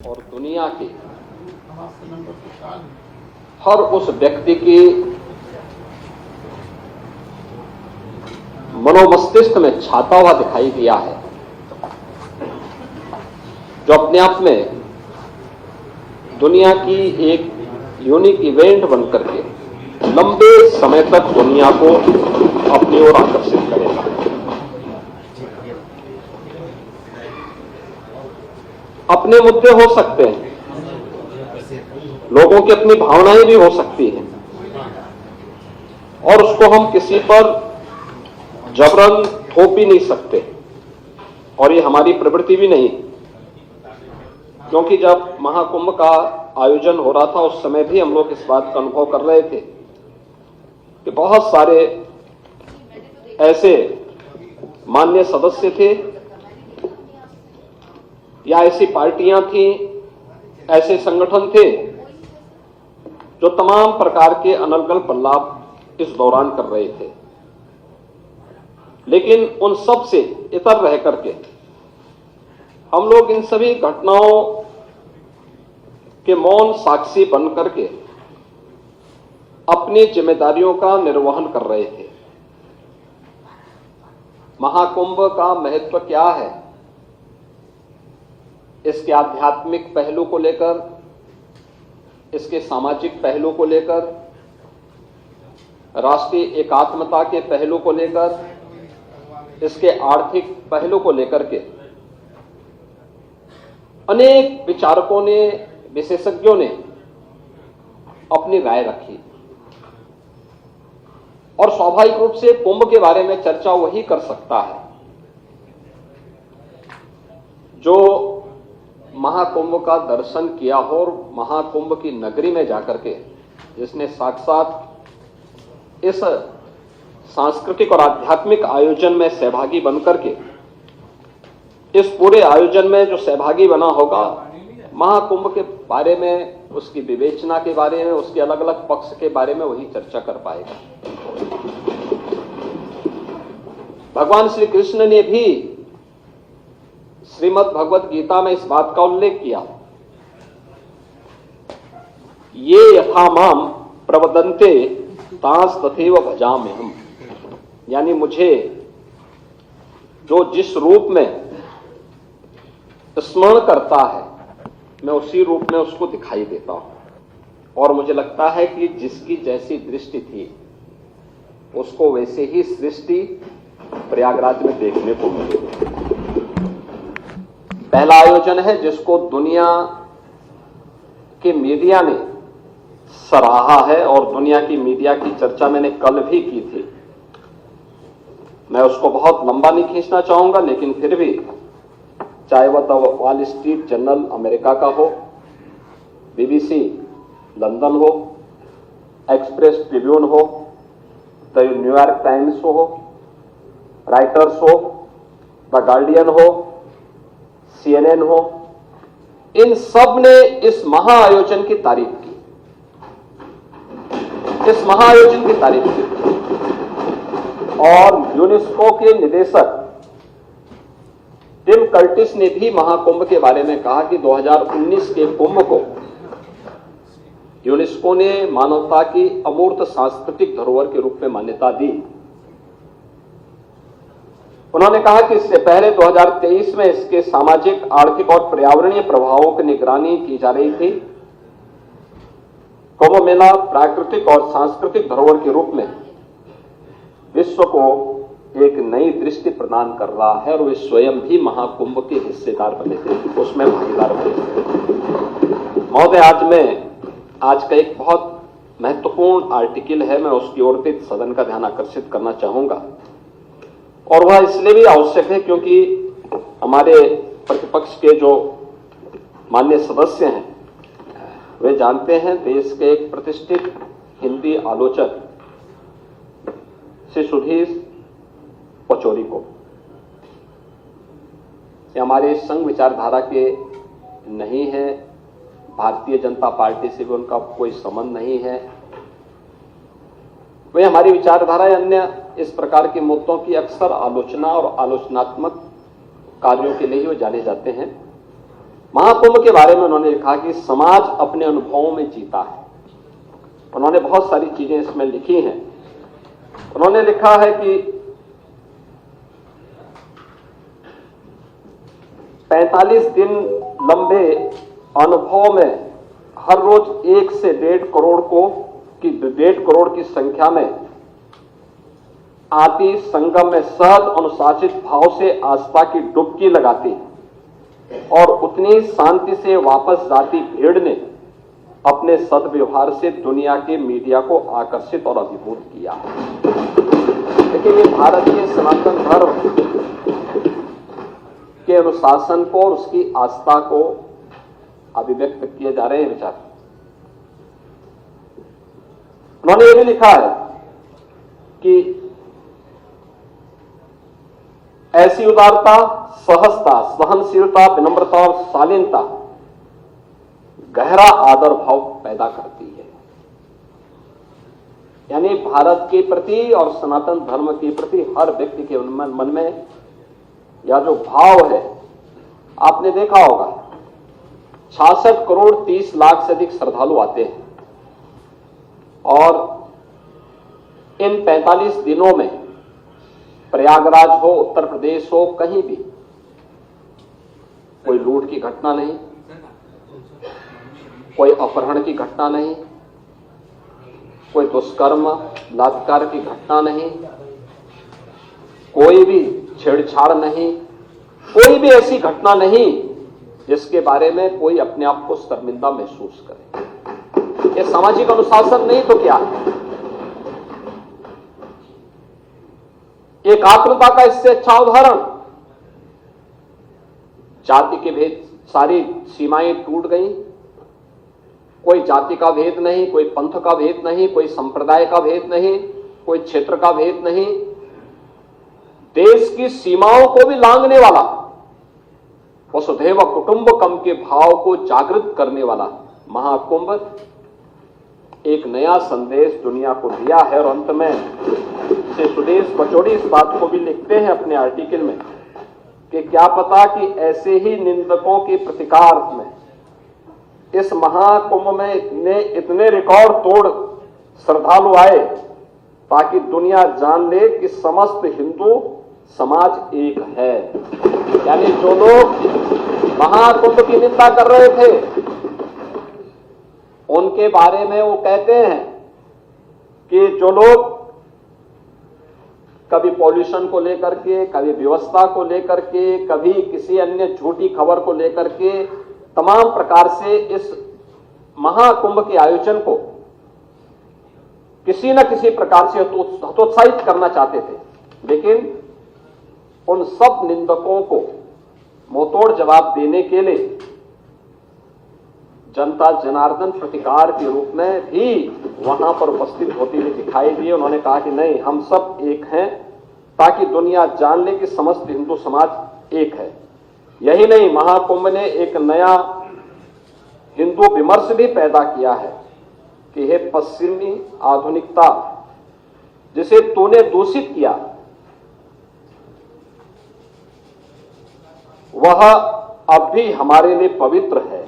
और दुनिया के हर उस व्यक्ति की मनोमस्तिष्क में छाता हुआ दिखाई दिया है जो अपने आप में दुनिया की एक यूनिक इवेंट बनकर के लंबे समय तक दुनिया को अपनी ओर आकर्षित करेगा। अपने मुद्दे हो सकते हैं, लोगों की अपनी भावनाएं भी हो सकती हैं और उसको हम किसी पर जबरन थोप भी नहीं सकते और ये हमारी प्रवृत्ति भी नहीं, क्योंकि जब महाकुंभ का आयोजन हो रहा था उस समय भी हम लोग इस बात का अनुभव कर रहे थे कि बहुत सारे ऐसे मान्य सदस्य थे या ऐसी पार्टियां थी, ऐसे संगठन थे जो तमाम प्रकार के अनर्गल लाभ इस दौरान कर रहे थे, लेकिन उन सब से इतर रह करके हम लोग इन सभी घटनाओं के मौन साक्षी बन करके अपनी जिम्मेदारियों का निर्वहन कर रहे थे। महाकुंभ का महत्व क्या है, इसके आध्यात्मिक पहलू को लेकर, इसके सामाजिक पहलू को लेकर, राष्ट्रीय एकात्मता के पहलू को लेकर, इसके आर्थिक पहलू को लेकर के अनेक विचारकों ने, विशेषज्ञों ने अपनी राय रखी और स्वाभाविक रूप से कुंभ के बारे में चर्चा वही कर सकता है जो महाकुंभ का दर्शन किया हो और महाकुंभ की नगरी में जाकर के जिसने साक्षात इस सांस्कृतिक और आध्यात्मिक आयोजन में सहभागी बनकर के इस पूरे आयोजन में जो सहभागी बना होगा, महाकुंभ के बारे में, उसकी विवेचना के बारे में, उसके अलग अलग पक्ष के बारे में वही चर्चा कर पाएगा। भगवान श्री कृष्ण ने भी श्रीमद् भगवत गीता में इस बात का उल्लेख किया, ये यथा माम प्रवदन्ते तांस तथैव भजाम्यहम्, यानी मुझे जो जिस रूप में स्मरण करता है मैं उसी रूप में उसको दिखाई देता हूं और मुझे लगता है कि जिसकी जैसी दृष्टि थी उसको वैसे ही सृष्टि प्रयागराज में देखने को मिली। पहला आयोजन है जिसको दुनिया के मीडिया ने सराहा है और दुनिया की मीडिया की चर्चा मैंने कल भी की थी। मैं उसको बहुत लंबा नहीं खींचना चाहूंगा, लेकिन फिर भी चाहे वह the wall street journal America का हो, बीबीसी लंदन हो, एक्सप्रेस ट्रिब्यून हो, द न्यूयॉर्क टाइम्स हो, राइटर्स हो, द गार्डियन हो, CNN हो, इन सब ने इस महाआयोजन की तारीफ की, इस महाआयोजन की तारीफ की और यूनेस्को के निदेशक टिम कर्टिस ने भी महाकुंभ के बारे में कहा कि 2019 के कुंभ को यूनेस्को ने मानवता की अमूर्त सांस्कृतिक धरोहर के रूप में मान्यता दी। उन्होंने कहा कि इससे पहले 2023 में इसके सामाजिक, आर्थिक और पर्यावरणीय प्रभावों की निगरानी की जा रही थी। कुंभ मेला प्राकृतिक और सांस्कृतिक धरोहर के रूप में विश्व को एक नई दृष्टि प्रदान कर रहा है और वे स्वयं भी महाकुंभ के हिस्सेदार बने थे, उसमें भागीदार बने थे। महोदय, आज का एक बहुत महत्वपूर्ण आर्टिकल है, मैं उसकी ओर भी सदन का ध्यान आकर्षित करना चाहूंगा और वह इसलिए भी आवश्यक है क्योंकि हमारे प्रतिपक्ष के जो माननीय सदस्य हैं वे जानते हैं देश के एक प्रतिष्ठित हिंदी आलोचक श्री सुधीर पचौरी को। ये हमारे संघ विचारधारा के नहीं है, भारतीय जनता पार्टी से भी उनका कोई संबंध नहीं है। वे हमारी विचारधारा या अन्य इस प्रकार के मुद्दों की अक्सर आलोचना और आलोचनात्मक कार्यों के लिए ही वे जाने जाते हैं। महाकुंभ के बारे में उन्होंने लिखा कि समाज अपने अनुभवों में जीता है। उन्होंने बहुत सारी चीजें इसमें लिखी हैं। उन्होंने लिखा है कि 45 दिन लंबे अनुभव में हर रोज 1 से 1.5 करोड़ की संख्या में आती संगम में सहज अनुशासित भाव से आस्था की डुबकी लगाती और उतनी शांति से वापस जाती भीड़ ने अपने सद्व्यवहार से दुनिया के मीडिया को आकर्षित और अभिभूत किया। लेकिन ये भारतीय सनातन धर्म के अनुशासन को और उसकी आस्था को अभिव्यक्त किए जा रहे हैं विचार। उन्होंने ये भी लिखा है कि ऐसी उदारता, सहजता, सहनशीलता, विनम्रता और शालीनता गहरा आदर भाव पैदा करती है। यानी भारत के प्रति और सनातन धर्म के प्रति हर व्यक्ति के मन में या जो भाव है, आपने देखा होगा 66 करोड़ 30 लाख से अधिक श्रद्धालु आते हैं और इन 45 दिनों में प्रयागराज हो, उत्तर प्रदेश हो, कहीं भी कोई लूट की घटना नहीं, कोई अपहरण की घटना नहीं, कोई दुष्कर्म बलात्कार की घटना नहीं, कोई भी छेड़छाड़ नहीं, कोई भी ऐसी घटना नहीं जिसके बारे में कोई अपने आप को शर्मिंदा महसूस करे। ये सामाजिक अनुशासन नहीं तो क्या है? एकात्मता का इससे अच्छा उदाहरण। जाति के भेद, सारी सीमाएं टूट गई। कोई जाति का भेद नहीं, कोई पंथ का भेद नहीं, कोई संप्रदाय का भेद नहीं, कोई क्षेत्र का भेद नहीं। देश की सीमाओं को भी लांघने वाला, वसुधैव कुटुंबकम के भाव को जागृत करने वाला महाकुंभ एक नया संदेश दुनिया को दिया है। और अंत में से सुदेश पचौड़ी इस बात को भी लिखते हैं अपने आर्टिकल में कि क्या पता कि ऐसे ही निंदकों के प्रतिकार में इस महाकुंभ में इतने रिकॉर्ड तोड़ श्रद्धालु आए ताकि दुनिया जान ले कि समस्त हिंदू समाज एक है। यानी जो लोग महाकुंभ की निंदा कर रहे थे उनके बारे में वो कहते हैं कि जो लोग कभी पॉल्यूशन को लेकर के, कभी व्यवस्था को लेकर के, कभी किसी अन्य झूठी खबर को लेकर के तमाम प्रकार से इस महाकुंभ के आयोजन को किसी न किसी प्रकार से हतोत्साहित करना चाहते थे, लेकिन उन सब निंदकों को मुंहतोड़ जवाब देने के लिए जनता जनार्दन प्रतिकार के रूप में भी वहां पर उपस्थित होती हुई दिखाई दी। उन्होंने कहा कि नहीं, हम सब एक हैं ताकि दुनिया जान ले कि समस्त हिंदू समाज एक है। यही नहीं, महाकुंभ ने एक नया हिंदू विमर्श भी पैदा किया है कि हे पश्चिमी आधुनिकता, जिसे तूने दूषित किया, वह अब भी हमारे लिए पवित्र है।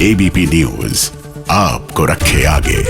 एबीपी न्यूज आपको रखे आगे।